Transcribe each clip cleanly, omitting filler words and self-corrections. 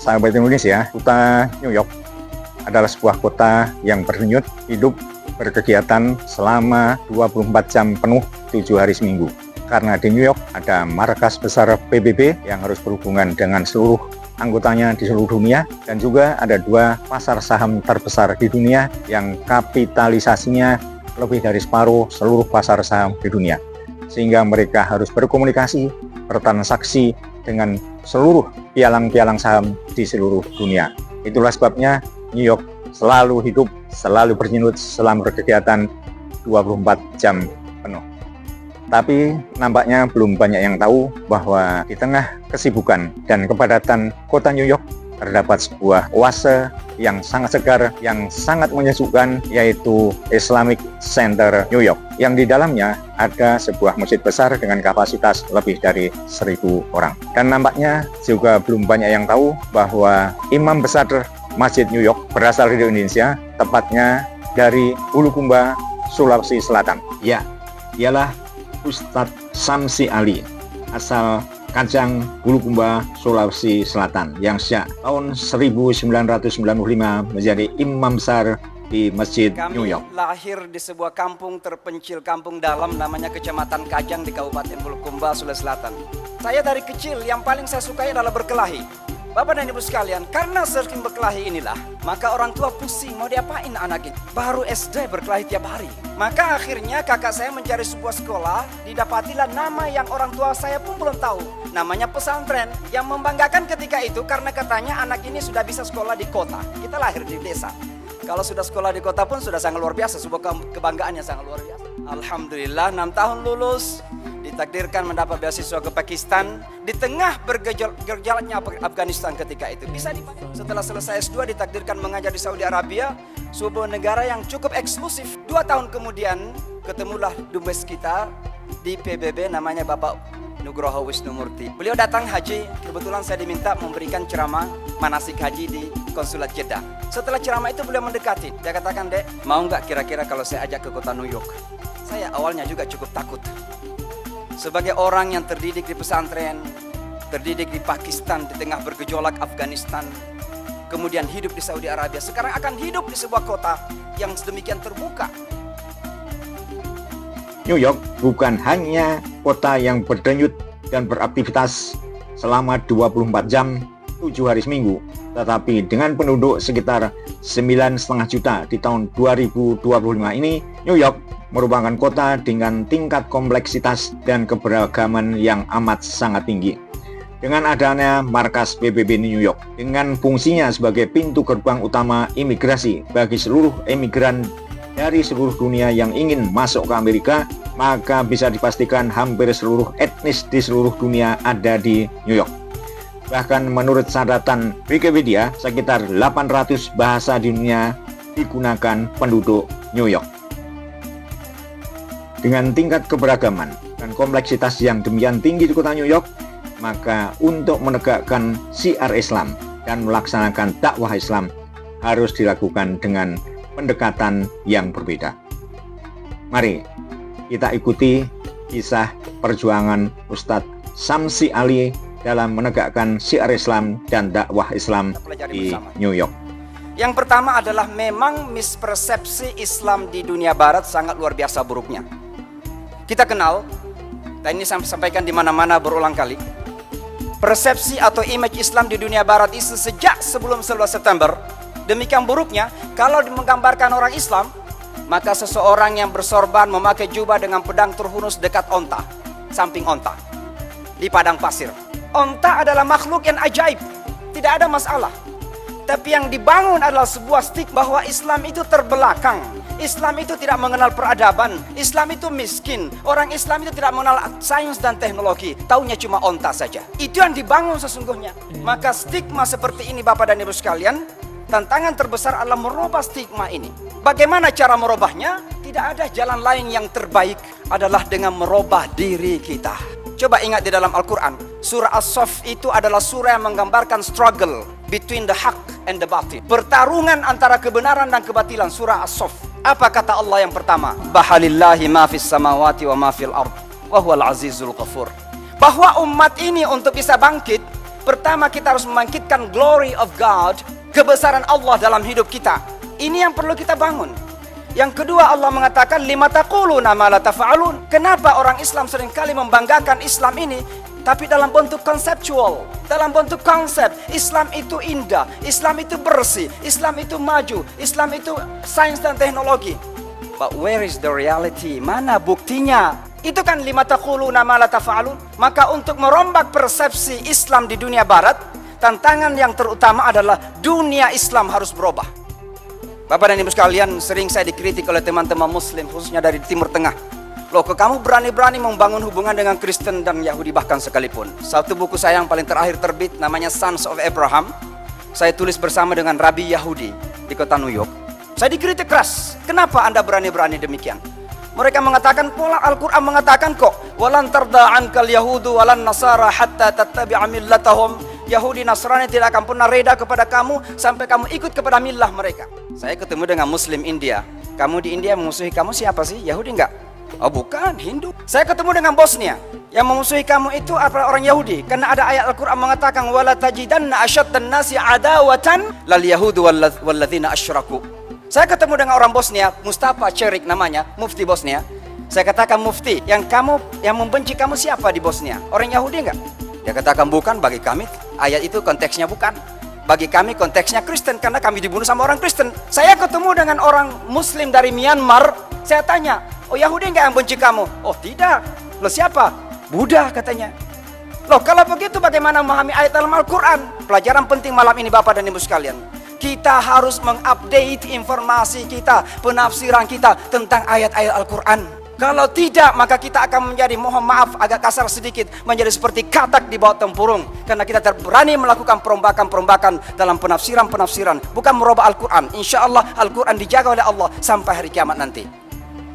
Sahabat Indonesia, kota New York adalah sebuah kota yang berdenyut, hidup, berkegiatan selama 24 jam penuh 7 hari seminggu. Karena di New York ada markas besar PBB yang harus berhubungan dengan seluruh anggotanya di seluruh dunia, dan juga ada 2 pasar saham terbesar di dunia yang kapitalisasinya lebih dari separuh seluruh pasar saham di dunia. Sehingga mereka harus berkomunikasi, bertransaksi dengan seluruh pialang-pialang saham di seluruh dunia. Itulah sebabnya New York selalu hidup, selalu berdenyut, selalu berkegiatan 24 jam penuh. Tapi nampaknya belum banyak yang tahu bahwa di tengah kesibukan dan kepadatan kota New York terdapat sebuah oase yang sangat segar, yang sangat menyejukkan, yaitu Islamic Center New York, yang di dalamnya ada sebuah masjid besar dengan kapasitas lebih dari 1.000 orang. Dan nampaknya juga belum banyak yang tahu bahwa imam besar Masjid New York berasal dari Indonesia, tepatnya dari Bulukumba, Sulawesi Selatan. Ya, ialah Ustadz Samsi Ali, asal Kajang, Bulukumba, Sulawesi Selatan, yang sejak tahun 1995 menjadi imam besar di Masjid New York. Kami lahir di sebuah kampung terpencil, kampung dalam, namanya Kecamatan Kajang di Kabupaten Bulukumba, Sulawesi Selatan. Saya dari kecil yang paling saya sukai adalah berkelahi. Bapak dan Ibu sekalian, karena sering berkelahi inilah, maka orang tua pusing mau diapain anak ini. Baru SD berkelahi tiap hari. Maka akhirnya kakak saya mencari sebuah sekolah, didapatilah nama yang orang tua saya pun belum tahu. Namanya pesantren, yang membanggakan ketika itu karena katanya anak ini sudah bisa sekolah di kota. Kita lahir di desa. Kalau sudah sekolah di kota pun sudah sangat luar biasa, sebuah kebanggaan yang sangat luar biasa. Alhamdulillah 6 tahun lulus, ditakdirkan mendapat beasiswa ke Pakistan di tengah bergejolaknya Afghanistan ketika itu. Bisa dipakai. Setelah selesai S2 ditakdirkan mengajar di Saudi Arabia, sebuah negara yang cukup eksklusif. 2 tahun kemudian ketemulah dubes kita di PBB, namanya Bapak Nugroho Wisnumurti. Beliau datang haji, kebetulan saya diminta memberikan ceramah manasik haji di konsulat Jeddah. Setelah ceramah itu beliau mendekati, dia katakan, "Dek, mau nggak kira-kira kalau saya ajak ke kota New York?" Saya awalnya juga cukup takut. Sebagai orang yang terdidik di pesantren, terdidik di Pakistan di tengah bergejolak Afghanistan, kemudian hidup di Saudi Arabia, sekarang akan hidup di sebuah kota yang sedemikian terbuka. New York bukan hanya kota yang berdenyut dan beraktivitas selama 24 jam 7 hari seminggu, tetapi dengan penduduk sekitar 9,5 juta di tahun 2025 ini, New York merupakan kota dengan tingkat kompleksitas dan keberagaman yang amat sangat tinggi. Dengan adanya markas PBB New York, dengan fungsinya sebagai pintu gerbang utama imigrasi bagi seluruh imigran dari seluruh dunia yang ingin masuk ke Amerika, maka bisa dipastikan hampir seluruh etnis di seluruh dunia ada di New York. Bahkan menurut catatan Wikipedia, sekitar 800 bahasa di dunia digunakan penduduk New York. Dengan tingkat keberagaman dan kompleksitas yang demikian tinggi di kota New York, maka untuk menegakkan syiar Islam dan melaksanakan dakwah Islam harus dilakukan dengan pendekatan yang berbeda. Mari kita ikuti kisah perjuangan Ustadz Samsi Ali dalam menegakkan syiar Islam dan dakwah Islam di New York. Yang pertama adalah memang mispersepsi Islam di dunia barat sangat luar biasa buruknya. Kita kenal, dan ini saya sampaikan di mana-mana berulang kali, persepsi atau image Islam di dunia barat itu sejak sebelum 11 September, demikian buruknya. Kalau menggambarkan orang Islam, maka seseorang yang bersorban memakai jubah dengan pedang terhunus dekat onta, samping onta, di padang pasir. Onta adalah makhluk yang ajaib, tidak ada masalah. Tapi yang dibangun adalah sebuah stigma bahwa Islam itu terbelakang. Islam itu tidak mengenal peradaban. Islam itu miskin. Orang Islam itu tidak mengenal sains dan teknologi. Taunya cuma onta saja. Itu yang dibangun sesungguhnya. Maka stigma seperti ini Bapak dan Ibu sekalian, tantangan terbesar adalah merubah stigma ini. Bagaimana cara merubahnya? Tidak ada jalan lain yang terbaik adalah dengan merubah diri kita. Coba ingat di dalam Al-Quran, surah As-Saff itu adalah surah yang menggambarkan struggle between the haq and the batil. Pertarungan antara kebenaran dan kebatilan, surah As-Saff. Apa kata Allah yang pertama? Bahalillahi ma fis samawati wa ma fil ard wa huwal azizul ghafur. Bahwa umat ini untuk bisa bangkit, Pertama, kita harus membangkitkan glory of God, kebesaran Allah dalam hidup kita. Ini yang perlu kita bangun. Yang kedua, Allah mengatakan lima taquluna ma la taf'alun. Kenapa orang Islam seringkali membanggakan Islam ini tapi dalam bentuk konseptual, dalam bentuk konsep. Islam itu indah, Islam itu bersih, Islam itu maju, Islam itu sains dan teknologi. But where is the reality? Mana buktinya? Itu kan lima taquluna ma la taf'alun. Maka untuk merombak persepsi Islam di dunia barat, tantangan yang terutama adalah dunia Islam harus berubah. Bapak dan Ibu sekalian, sering saya dikritik oleh teman-teman Muslim, khususnya dari Timur Tengah. Loh, kok kamu berani-berani membangun hubungan dengan Kristen dan Yahudi bahkan sekalipun? Satu buku saya yang paling terakhir terbit, namanya Sons of Abraham. Saya tulis bersama dengan Rabi Yahudi di kota New York. Saya dikritik keras. Kenapa Anda berani-berani demikian? Mereka mengatakan, pola Al-Quran mengatakan kok, walan tarda ankal yahudu walan nasara hatta tattabi'a millatahum. Yahudi Nasrani tidak akan pernah reda kepada kamu sampai kamu ikut kepada millah mereka. Saya ketemu dengan Muslim India. Kamu di India memusuhi kamu siapa sih? Yahudi enggak? Oh bukan, Hindu. Saya ketemu dengan Bosnia. Yang memusuhi kamu itu adalah orang Yahudi. Karena ada ayat Al-Quran mengatakan, wala tajidanna asyaddan nasi adawatan lal yahudu walladzina asyraku. Saya ketemu dengan orang Bosnia, Mustafa Cerik namanya, mufti Bosnia. Saya katakan, mufti, yang membenci kamu siapa di Bosnia? Orang Yahudi enggak? Dia katakan, bukan, bagi kami ayat itu konteksnya bukan. Bagi kami konteksnya Kristen, karena kami dibunuh sama orang Kristen. Saya ketemu dengan orang Muslim dari Myanmar. Saya tanya, oh Yahudi enggak yang benci kamu? Oh tidak. Loh siapa? Buddha katanya. Loh kalau begitu bagaimana memahami ayat dalam Al-Quran? Pelajaran penting malam ini Bapak dan Ibu sekalian. Kita harus mengupdate informasi kita, penafsiran kita tentang ayat-ayat Al-Quran. Kalau tidak, maka kita akan menjadi, mohon maaf agak kasar sedikit, menjadi seperti katak di bawah tempurung. Karena kita berani melakukan perombakan-perombakan dalam penafsiran-penafsiran. Bukan merubah Al-Quran. Insya Allah Al-Quran dijaga oleh Allah sampai hari kiamat nanti.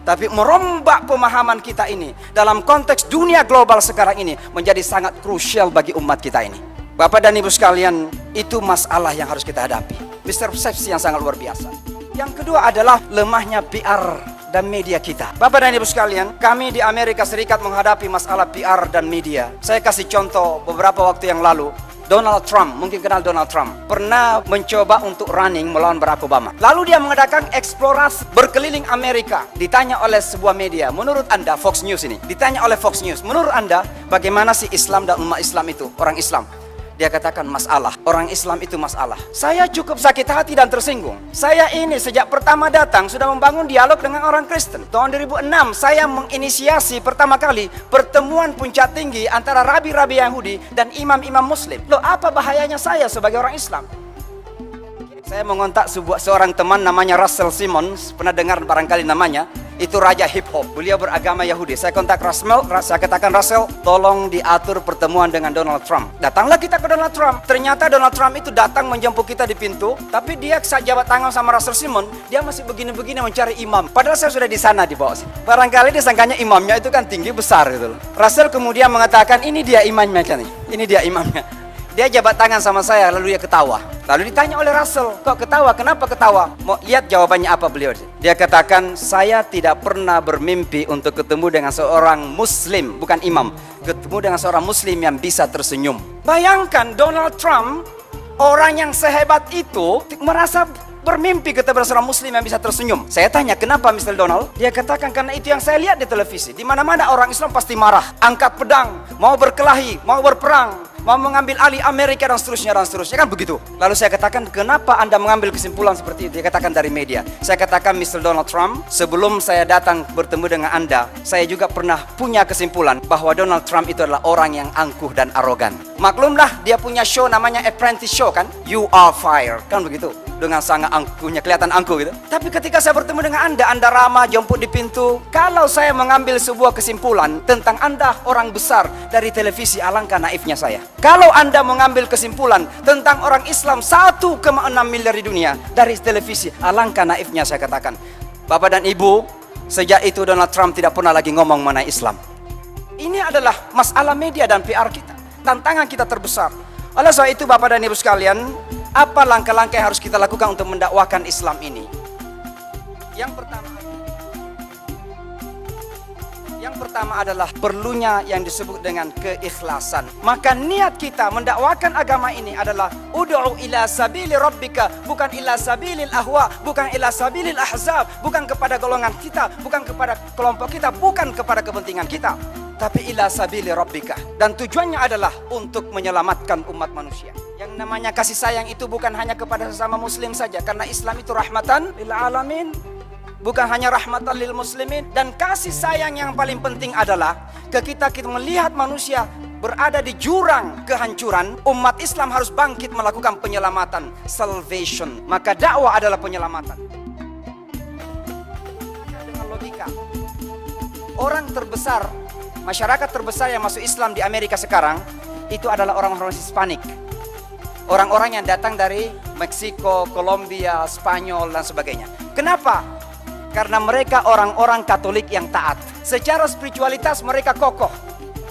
Tapi merombak pemahaman kita ini dalam konteks dunia global sekarang ini menjadi sangat krusial bagi umat kita ini. Bapak dan Ibu sekalian, itu masalah yang harus kita hadapi. Mispersepsi yang sangat luar biasa. Yang kedua adalah lemahnya PR dan media kita. Bapak dan Ibu sekalian, kami di Amerika Serikat menghadapi masalah PR dan media. Saya kasih contoh beberapa waktu yang lalu. Donald Trump, mungkin kenal Donald Trump, pernah mencoba untuk running melawan Barack Obama. Lalu dia mengadakan eksplorasi berkeliling Amerika. Ditanya oleh sebuah media, menurut Anda, Fox News ini, ditanya oleh Fox News, menurut Anda bagaimana sih Islam dan umat Islam itu, orang Islam? Dia katakan masalah, orang Islam itu masalah. Saya cukup sakit hati dan tersinggung. Saya ini sejak pertama datang sudah membangun dialog dengan orang Kristen. Tahun 2006 saya menginisiasi pertama kali pertemuan puncak tinggi antara rabi-rabi Yahudi dan imam-imam Muslim. Loh, apa bahayanya saya sebagai orang Islam? Saya mengontak seorang teman namanya Russell Simmons, pernah dengar barangkali namanya. Itu raja hip hop, beliau beragama Yahudi. Saya kontak Russell, saya katakan, Russell, tolong diatur pertemuan dengan Donald Trump. Datanglah kita ke Donald Trump. Ternyata Donald Trump itu datang menjemput kita di pintu, tapi dia saat jabat tangan sama Russell Simmons, dia masih begini-begini mencari imam. Padahal saya sudah di sana di bawah sini. Barangkali disangkanya imamnya itu kan tinggi besar gitu loh. Russell kemudian mengatakan, ini dia imamnya kan nih, ini dia imamnya. Dia jabat tangan sama saya, lalu dia ketawa. Lalu ditanya oleh Russell, kok ketawa? Kenapa ketawa? Mau lihat jawabannya apa beliau? Dia katakan, saya tidak pernah bermimpi untuk ketemu dengan seorang Muslim, bukan imam. Ketemu dengan seorang Muslim yang bisa tersenyum. Bayangkan Donald Trump, orang yang sehebat itu, merasa bermimpi ketemu seorang Muslim yang bisa tersenyum. Saya tanya, kenapa Mr. Donald? Dia katakan, karena itu yang saya lihat di televisi. Di mana-mana orang Islam pasti marah, angkat pedang, mau berkelahi, mau berperang, mau mengambil alih Amerika dan seterusnya kan begitu. Lalu saya katakan, kenapa Anda mengambil kesimpulan seperti itu? Dia katakan dari media. Saya katakan, Mr. Donald Trump, sebelum saya datang bertemu dengan Anda, saya juga pernah punya kesimpulan bahwa Donald Trump itu adalah orang yang angkuh dan arogan. Maklumlah, dia punya show namanya Apprentice Show kan, You Are Fired, kan begitu. Dengan sangat angkuhnya, kelihatan angkuh gitu. Tapi ketika saya bertemu dengan Anda ramah, jemput di pintu. Kalau saya mengambil sebuah kesimpulan tentang Anda orang besar dari televisi, alangkah naifnya saya. Kalau Anda mengambil kesimpulan tentang orang Islam 1,6 miliar di dunia dari televisi, alangkah naifnya saya katakan. Bapak dan Ibu, sejak itu Donald Trump tidak pernah lagi ngomong mengenai Islam. Ini adalah masalah media dan PR kita, tantangan kita terbesar. Oleh sebab itu Bapak dan Ibu sekalian, apa langkah-langkah yang harus kita lakukan untuk mendakwahkan Islam ini? Yang Yang pertama adalah perlunya yang disebut dengan keikhlasan. Maka niat kita mendakwakan agama ini adalah ud'u ila sabili rabbika, bukan ila sabilil ahwa, bukan ila sabilil ahzab, bukan kepada golongan kita, bukan kepada kelompok kita, bukan kepada kepentingan kita, tapi ila sabili rabbika. Dan tujuannya adalah untuk menyelamatkan umat manusia. Yang namanya kasih sayang itu bukan hanya kepada sesama muslim saja, karena Islam itu rahmatan lil alamin. Bukan hanya rahmatan lil muslimin. Dan kasih sayang yang paling penting adalah ketika kita melihat manusia berada di jurang kehancuran, umat Islam harus bangkit melakukan penyelamatan, salvation. Maka dakwah adalah penyelamatan. Dengan logika, orang terbesar, masyarakat terbesar yang masuk Islam di Amerika sekarang itu adalah orang-orang Hispanik. Orang-orang yang datang dari Meksiko, Kolombia, Spanyol dan sebagainya. Kenapa? Karena mereka orang-orang Katolik yang taat. Secara spiritualitas mereka kokoh,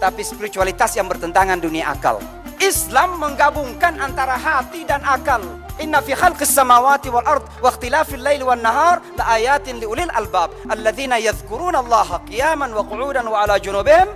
tapi spiritualitas yang bertentangan dunia akal. Islam menggabungkan antara hati dan akal. Inna fi khalqis samawati wal ard wa ikhtilafil laili wan nahar la ayatin liulil albab alladzina yadhkuruna Allaha qiyaman wa qu'udan wa ala junubihim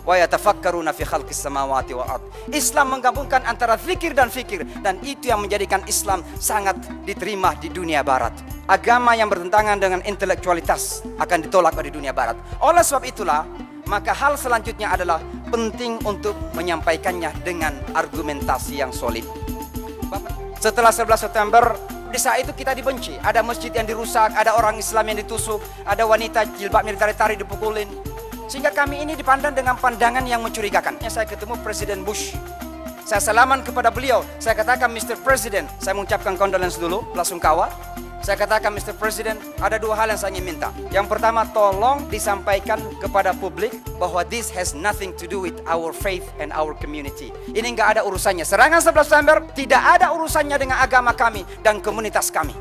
wa yatafakkaruna fi khalqis samawati wal ard. Islam menggabungkan antara zikir dan fikir, dan itu yang menjadikan Islam sangat diterima di dunia barat. Agama yang bertentangan dengan intelektualitas akan ditolak di dunia barat. Oleh sebab itulah, maka hal selanjutnya adalah penting untuk menyampaikannya dengan argumentasi yang solid. Setelah 11 September, di saat itu kita dibenci. Ada masjid yang dirusak, ada orang Islam yang ditusuk, ada wanita jilbabnya ditarik-tarik, dipukulin. Sehingga kami ini dipandang dengan pandangan yang mencurigakan. Saya ketemu Presiden Bush. Saya salaman kepada beliau. Saya katakan, Mr. President, saya mengucapkan condolence dulu, belasungkawa. Saya katakan, Mr. President, ada dua hal yang saya ingin minta. Yang pertama, tolong disampaikan kepada publik bahwa this has nothing to do with our faith and our community. Ini nggak ada urusannya. Serangan 11 September tidak ada urusannya dengan agama kami dan komunitas kami.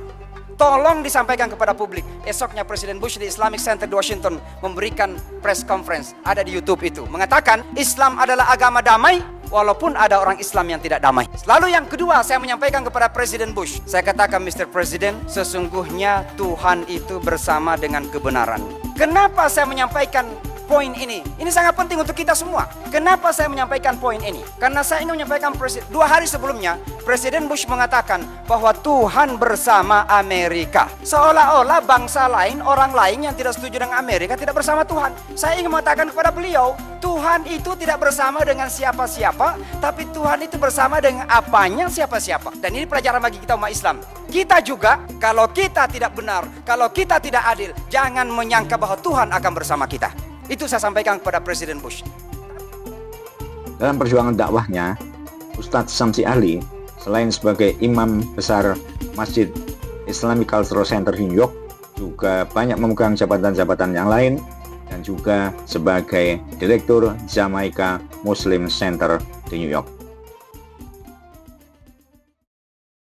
Tolong disampaikan kepada publik. Esoknya Presiden Bush di Islamic Center di Washington memberikan press conference, ada di YouTube itu, mengatakan Islam adalah agama damai walaupun ada orang Islam yang tidak damai. Lalu yang kedua, saya menyampaikan kepada Presiden Bush, saya katakan, Mr. President, sesungguhnya Tuhan itu bersama dengan kebenaran. Kenapa saya menyampaikan poin ini? Ini sangat penting untuk kita semua. Kenapa saya menyampaikan poin ini? Karena saya ingin menyampaikan 2 hari sebelumnya, Presiden Bush mengatakan bahwa Tuhan bersama Amerika. Seolah-olah bangsa lain, orang lain yang tidak setuju dengan Amerika tidak bersama Tuhan. Saya ingin mengatakan kepada beliau, Tuhan itu tidak bersama dengan siapa-siapa, tapi Tuhan itu bersama dengan apanya siapa-siapa. Dan ini pelajaran bagi kita umat Islam. Kita juga, kalau kita tidak benar, kalau kita tidak adil, jangan menyangka bahwa Tuhan akan bersama kita. Itu saya sampaikan kepada Presiden Bush. Dalam perjuangan dakwahnya, Ustadz Samsi Ali, selain sebagai imam besar Masjid Islamic Cultural Center di New York, juga banyak memegang jabatan-jabatan yang lain, dan juga sebagai Direktur Jamaica Muslim Center di New York.